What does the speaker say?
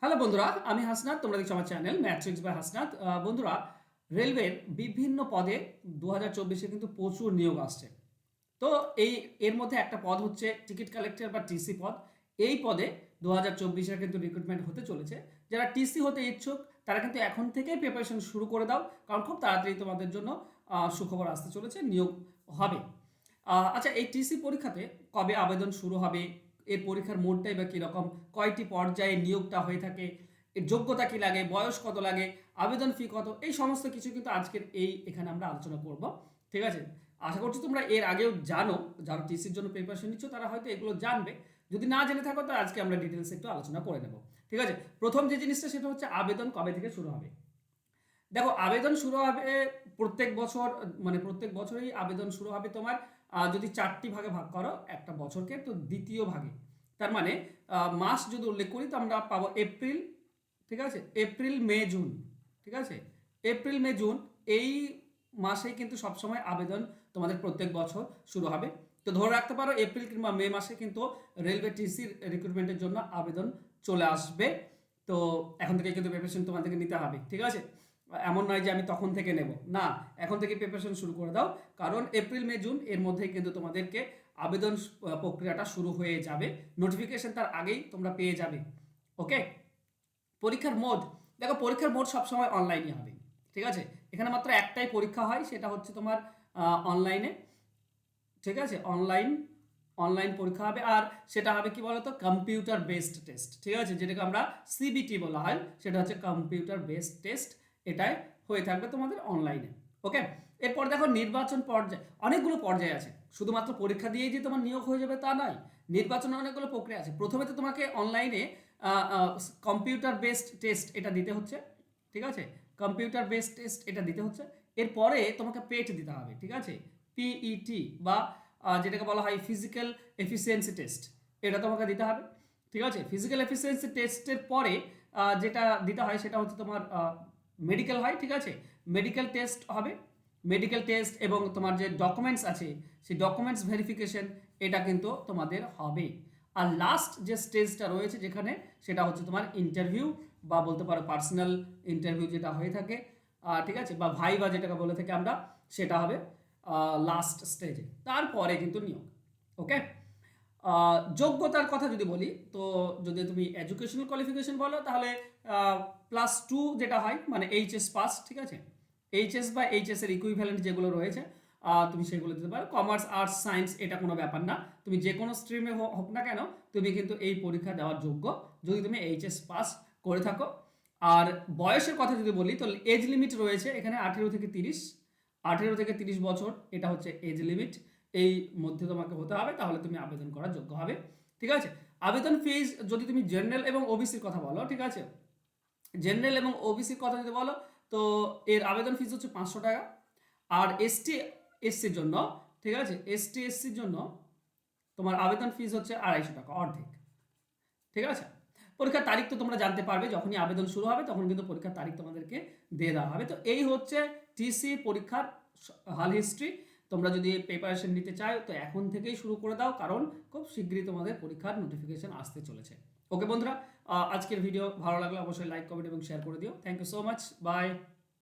Hello বন্ধুরা, আমি হাসনাত। তোমরা দেখছো আমার চ্যানেল ম্যাট্রিক্স বাই হাসনাত। বন্ধুরা, রেলওয়ের বিভিন্ন পদে 2024-এ কিন্তু প্রচুর নিয়োগ আসছে। তো এর মধ্যে একটা পদ হচ্ছে টিকিট কালেক্টর বা টিসি পদ। এই পদে 2024-এর কিন্তু রিক্রুটমেন্ট হতে চলেছে। যারা টিসি হতে ইচ্ছুক তারা কিন্তু এখন থেকেই প্রিপারেশন শুরু করে দাও, কারণ খুব তাড়াতাড়ি তোমাদের জন্য সুখবর আসতে চলেছে, নিয়োগ হবে। আচ্ছা, এই টিসি পরীক্ষাতে কবে আবেদন শুরু হবে, এর পরীক্ষার মোডটাই বা কীরকম, কয়টি পর্যায়ে নিয়োগটা হয়ে থাকে, এর যোগ্যতা কী লাগে, বয়স কত লাগে, আবেদন ফি কত, এই সমস্ত কিছু কিন্তু আজকের এখানে আমরা আলোচনা করব। ঠিক আছে? আশা করছি তোমরা এর আগেও জানো, যারা টিসির জন্য প্রিপারেশন নিচ্ছ তারা হয়তো এগুলো জানবে। যদি না জেনে থাকো তো আজকে আমরা ডিটেলস একটু আলোচনা করে নেব। ঠিক আছে? প্রথম যে জিনিসটা সেটা হচ্ছে আবেদন কবে থেকে শুরু হবে। দেখো, আবেদন শুরু হবে প্রত্যেক বছর, মানে প্রত্যেক বছরই আবেদন শুরু হবে তোমার, যদি 4টি ভাগে ভাগ করো একটা বছরকে, তো দ্বিতীয় ভাগে, তার মানে মাস যদি উল্লেখ করি তো আমরা পাবো এপ্রিল। ঠিক আছে? April May June. ঠিক আছে? এপ্রিল মে জুন এই মাসেই কিন্তু সবসময় আবেদন তোমাদের প্রত্যেক বছর শুরু হবে। তো ধরে রাখতে পারো এপ্রিল কিংবা মে মাসে কিন্তু রেলওয়ে টিসির রিক্রুটমেন্টের জন্য আবেদন চলে আসবে। তো এখন থেকে কিন্তু প্রিপারেশন তোমাদেরকে নিতে হবে। ঠিক আছে? এমন নয় যে আমি তখন থেকে নেব না, এখন থেকে প্রিপারেশন শুরু করে দাও, কারণ এপ্রিল মে জুন এর মধ্যেই কিন্তু তোমাদেরকে আবেদন প্রক্রিয়াটা শুরু হয়ে যাবে। নোটিফিকেশন তার আগেই তোমরা পেয়ে যাবে। ওকে? পরীক্ষার মোড, দেখো পরীক্ষার মোড সবসময় অনলাইনই হবে। ঠিক আছে? এখানে মাত্র একটাই পরীক্ষা হয়, সেটা হচ্ছে তোমার অনলাইনে। ঠিক আছে? অনলাইন পরীক্ষা হবে, আর সেটা হবে কি বলতো, কম্পিউটার বেসড টেস্ট। ঠিক আছে? যেটাকে আমরা সিবিটি বলা হয়, সেটা হচ্ছে কম্পিউটার বেসড টেস্ট। এটাই হয়ে থাকবে তোমাদের অনলাইনে। ওকে? এরপর দেখো নির্বাচন পর্যায়ে অনেকগুলো পর্যায়ে আছে, শুধুমাত্র পরীক্ষা দিয়েই যে তোমার নিয়োগ হয়ে যাবে তা নয়। নির্বাচনে অনেকগুলো প্রক্রিয়া আছে। প্রথমে তো তোমাকে অনলাইনে কম্পিউটার বেসড টেস্ট এটা দিতে হচ্ছে। ঠিক আছে? কম্পিউটার বেসড টেস্ট এটা দিতে হচ্ছে। এরপরে তোমাকে পেট দিতে হবে। ঠিক আছে? পিইটি বা যেটাকে বলা হয় ফিজিক্যাল এফিসিয়েন্সি টেস্ট, এটা তোমাকে দিতে হবে। ঠিক আছে? ফিজিক্যাল এফিসিয়েন্সি টেস্টের পরে যেটা দিতে হয় সেটা হচ্ছে তোমার মেডিকেল হয়। ঠিক আছে? মেডিকেল টেস্ট হবে। মেডিকেল টেস্ট এবং তোমার যে ডকুমেন্টস আছে সেই ডকুমেন্টস ভেরিফিকেশন, এটা কিন্তু তোমাদের হবে। আর লাস্ট যে স্টেজটা রয়েছে যেখানে, সেটা হচ্ছে তোমার ইন্টারভিউ, বা বলতে পারো পার্সোনাল ইন্টারভিউ যেটা হয়ে থাকে। ঠিক আছে? বা ভাইবা যেটাকে বলে থাকি আমরা, সেটা হবে লাস্ট স্টেজে। তারপরে কিন্তু নিয়োগ। ওকে? যোগ্যতার কথা যদি বলি, তো যদি তুমি এডুকেশনাল কোয়ালিফিকেশন বলো তাহলে +2 যেটা হয়, মানে এইচএস পাস। ঠিক আছে? এইচএস বা এইচএস এর ইকুইভ্যালেন্ট যেগুলো রয়েছে তুমি সেগুলো দিতে পারো। কমার্স, আর্টস, সায়েন্স এটা কোনো ব্যাপার না, তুমি যে কোনো স্ট্রিমে হোক না কেন তুমি কিন্তু এই পরীক্ষা দেওয়ার যোগ্য, যদি তুমি এইচএস পাস করে থাকো। আর বয়সের কথা যদি বলি তো এজ লিমিট রয়েছে এখানে 18 থেকে 30। 18 থেকে 30 বছর এটা হচ্ছে এজ লিমিট। এই মধ্যে তোমাকে হতে হবে, তাহলে তুমি আবেদন করার যোগ্য হবে। ঠিক আছে? আবেদন ফিজ যদি তুমি জেনারেল এবং ওবিসির কথা বলো, ঠিক আছে, জেনারেল এবং ওবিসির কথা যদি বলো তো এর আবেদন ফিজ হচ্ছে 500 টাকা। আর এসসির জন্য, ঠিক আছে, এসসির জন্য তোমার আবেদন ফিজ হচ্ছে 250 টাকা, অর্ধেক। ঠিক আছে? পরীক্ষার তারিখ তো তোমরা জানতে পারবে, যখনই আবেদন শুরু হবে তখন কিন্তু পরীক্ষার তারিখ তোমাদেরকে দিয়ে দেওয়া হবে। তো এই হচ্ছে টিসি পরীক্ষার হাল হিস্ট্রি। তোমরা যদি প্রিপারেশন নিতে চাও তো এখন থেকেই শুরু করে দাও, কারণ খুব শীঘ্রই তোমাদের পরীক্ষার নোটিফিকেশন আসতে চলেছে। ওকে বন্ধুরা, আজকের ভিডিও ভালো লাগলে অবশ্যই লাইক, কমেন্ট এবং শেয়ার করে দিও। Thank you so much, by.